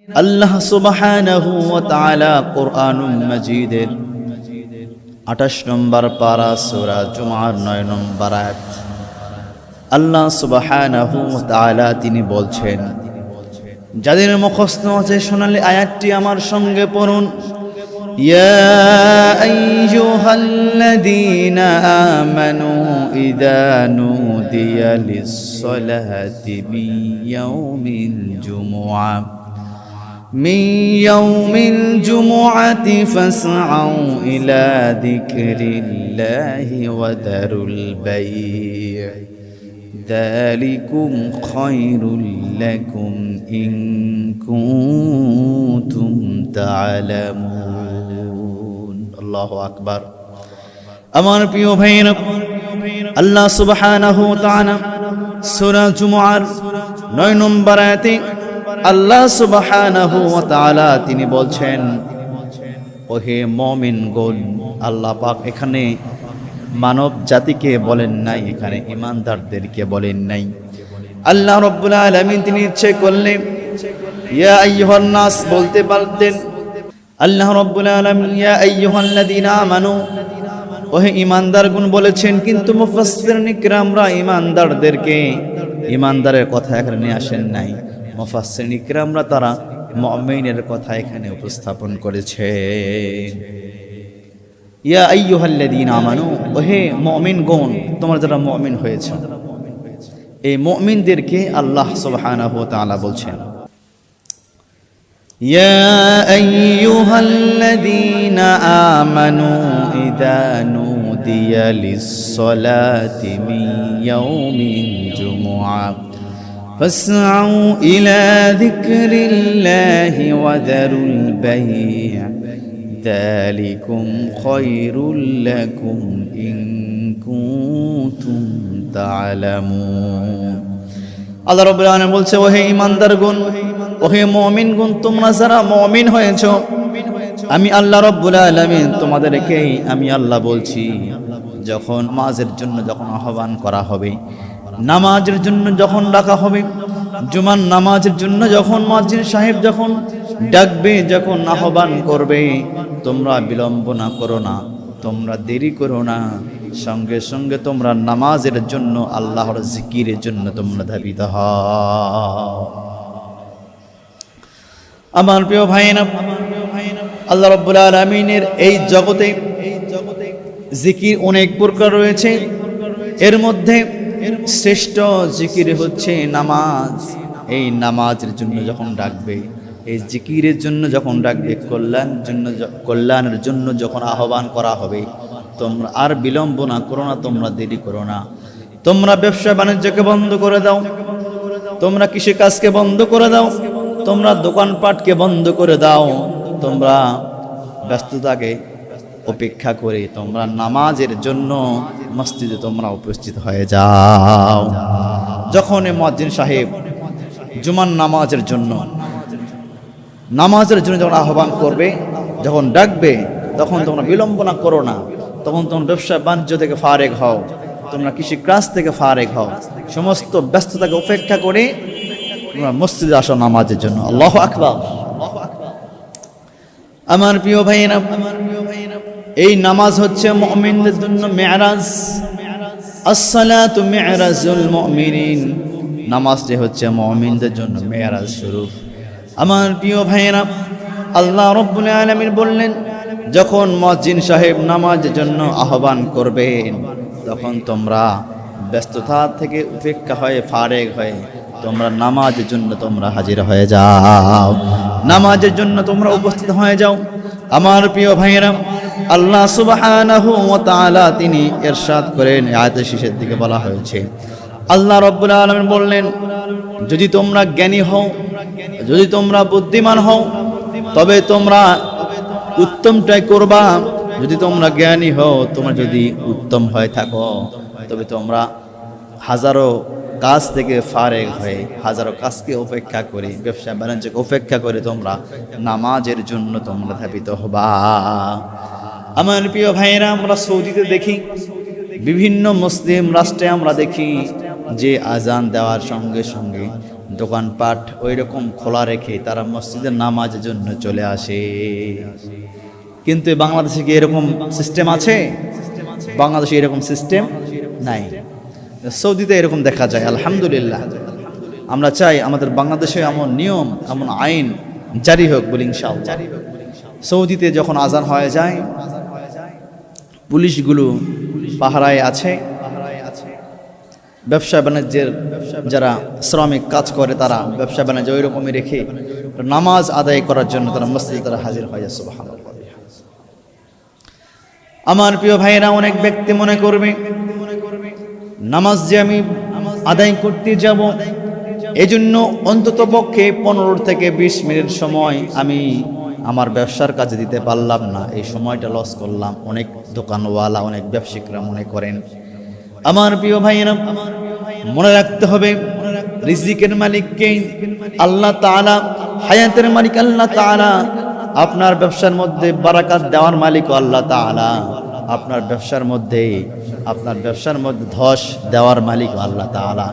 আল্লাহ সুবহানাহু ওয়া তাআলা কোরআনুল মাজিদের 28 নম্বর পারা সূরা জুমার 9 নম্বর আয়াত আল্লাহ সুবহানাহু ওয়া তাআলা তিনি বলছেন, যাদের মুখস্থ আছে শোনালে আয়াতটি আমার সঙ্গে পড়ুন। ইয়া আইয়ুহাল্লাযীনা আমানু ইযা নুদিয়া লিস-সালাতি من يوم الجمعة فاسعوا إلى ذكر الله وذروا البيع ذلكم خير لكم إن كنتم تعلمون الله أكبر আমার প্রিয় ভাইরা, আল্লাহ সুবহানাহু ওয়া তাআলা সূরা জুমআর 9 নম্বর আয়াতে আল্লাহ সুবহানাহু ওয়া তাআলা তিনি বলছেন, ওহে মুমিনগণ, আল্লাহ পাক এখানে মানব জাতিকে বলেন নাই, এখানে ঈমানদারদেরকে বলেন নাই। আল্লাহ রাব্বুল আলামিন তিনি ইচ্ছে করলে ইয়া আইয়ুহান নাস বলতে পারতেন। আল্লাহ রাব্বুল আলামিন ইয়া আইয়ুহাল্লাযীনা আমানু, ওহে ঈমানদারগণ বলেছেন, কিন্তু মুফাসসিরিন ইকরামরা ঈমানদারদেরকে ঈমানদারের কথা এখানে নিয়ে আসেন নাই। মুফাসসিরিন ইকরামরা তারা মুমিনের কথা এখানে উপস্থাপন করেছে। ইয়া আইয়ুহাল্লাযীনা আমানু, ওহে মুমিনগণ, তোমরা যারা মুমিন হয়েছে, এই মুমিনদেরকে আল্লাহ সুবহানাহু ওয়া তাআলা বলছেন, ইয়া আইয়ুহাল্লাযীনা আমানু ইযা নুদিয়া লিস-সালাতি মিন ইয়াউমিল জুমআহ فاسعوا إلى ذكر الله وذروا البيع ذلكم خير لكم إن كنتم تعلمون আল্লাহ রাব্বুল আলামিন বলছে, ওহে ঈমানদারগণ, ওহে মুমিনগণ, তোমরা যারা মুমিন হয়েছো, আমি আল্লাহ রাব্বুল আলামিন তোমাদেরকে আমি আল্লাহ বলছি, যখন নামাজের জন্য যখন আহ্বান করা হবে, নামাজের জন্য যখন ডাকা হবে, জুমার নামাজের জন্য যখন মুয়াজ্জিন সাহেব যখন ডাকবে, যখন আহ্বান করবে, তোমরা বিলম্ব না করো না, তোমরা দেরি করো না, সঙ্গে সঙ্গে তোমরা নামাজের জন্য আল্লাহর জিকিরের জন্য তোমরা ধাবিত হও। আমার প্রিয় ভাইরা, আল্লাহ রাব্বুল আলামিনের এই জগতে জিকির অনেক প্রকার রয়েছে। এর মধ্যে শ্রেষ্ঠ জিকির হচ্ছে নামাজ। এই নামাজের জন্য যখন ডাকবে, এই জিকিরের জন্য যখন ডাকবে, কল্যাণের জন্য যখন আহ্বান করা হবে, তোমরা আর বিলম্ব না করো না, তোমরা দেরি করো না। তোমরা ব্যবসা বাণিজ্যকে বন্ধ করে দাও, তোমরা কৃষিকাজকে বন্ধ করে দাও, তোমরা দোকানপাটকে বন্ধ করে দাও, তোমরা ব্যস্ততাকে অপেক্ষা করে তোমরা নামাজের জন্য মসজিদে তোমরা উপস্থিত হয়ে যাও। যখন মুয়াজ্জিন সাহেব জুমার নামাজের জন্য যখন আহ্বান করবে, যখন ডাকবে, তখন তোমরা বিলম্ব না করো না, তখন তোমরা ব্যবসা বাণিজ্য থেকে ফারেক হও, তোমরা কৃষিকাজ থেকে ফারেক হও, সমস্ত ব্যস্ততাকে উপেক্ষা করে তোমরা মসজিদে আসো নামাজের জন্য। আল্লাহু আকবার। আমার প্রিয় ভাইরা, এই নামাজ হচ্ছে মুমিনদের জন্য মেরাজ। আসসালাতু মিরাজুল মুমিনিন, নামাজটি হচ্ছে মুমিনদের জন্য মেরাজ স্বরূপ। আমার প্রিয় ভাইরা, আল্লাহ রাব্বুল আলামিন বললেন, যখন মুয়াজ্জিন সাহেব নামাজের জন্য আহ্বান করবেন, তখন তোমরা ব্যস্ততা থেকে উপেক্ষা হয়ে ফারেক হয়ে তোমরা নামাজের জন্য তোমরা হাজির হয়ে যাও, নামাজের জন্য তোমরা উপস্থিত হয়ে যাও। আমার প্রিয় ভাইরা, আল্লাহ সুবহানাহু ওয়া তাআলা তিনি ইরশাদ করেন, আয়াতের শেষের দিকে বলা হয়েছে, আল্লাহ রাব্বুল আলামিন বললেন, যদি তোমরা জ্ঞানী হও, যদি তোমরা বুদ্ধিমান হও, তবে তোমরা উত্তমটাই করবা। যদি তোমরা জ্ঞানী হও, তোমরা যদি উত্তম হয়ে থাকো, তবে তোমরা হাজারো কাজ থেকে ফারেক হয়ে, হাজারো কাজকে উপেক্ষা করে, ব্যবসা বাণিজ্যকে উপেক্ষা করে তোমরা নামাজের জন্য তোমরা ধাবিত হবা। আমার প্রিয় ভাইয়েরা, আমরা সৌদিতে দেখি, বিভিন্ন মুসলিম রাষ্ট্রে আমরা দেখি যে আজান দেওয়ার সঙ্গে সঙ্গে দোকানপাট ওই রকম খোলা রেখে তারা মসজিদে নামাজের জন্য চলে আসে। কিন্তু বাংলাদেশে কি এরকম সিস্টেম আছে? বাংলাদেশে এরকম সিস্টেম নাই। সৌদিতে এরকম দেখা যায়, আলহামদুলিল্লাহ। আমরা চাই আমাদের বাংলাদেশে এমন নিয়ম, এমন আইন জারি হোক বলি ইনশাআল্লাহ। সৌদিতে যখন আজান হয়ে যায়, পুলিশগুলো পাহারায় আছে। ব্যবসা বাণিজ্যের যারা শ্রমিক কাজ করে তারা ব্যবসা বাণিজ্য ওই রকমই রেখে নামাজ আদায় করার জন্য তারা মসজিদে তারা হাজির হয়ে যায়। সুবহানাল্লাহ। আমার প্রিয় ভাইয়েরা, অনেক ব্যক্তি মনে করবে নামাজ যে আমি আদায় করতে যাব, এজন্য অন্তত পক্ষে 15 থেকে 20 মিনিট সময় আমি আমার ব্যবসার কাজে দিতে পারলাম না, এই সময়টা লস করলাম। অনেক দোকানওয়ালা, অনেক ব্যবসায়িকরা মনে করেন। আমার প্রিয় ভাইয়েরা, মনে রাখতে হবে রিজিকের মালিক কে? আল্লাহ তাআলা। হায়াতের মালিক আল্লাহ তাআলা। আপনার ব্যবসার মধ্যে বারাকাত দেওয়ার মালিক আল্লাহ তাআলা। আপনার ব্যবসার মধ্যে ধস দেওয়ার মালিক আল্লাহ তাআলা।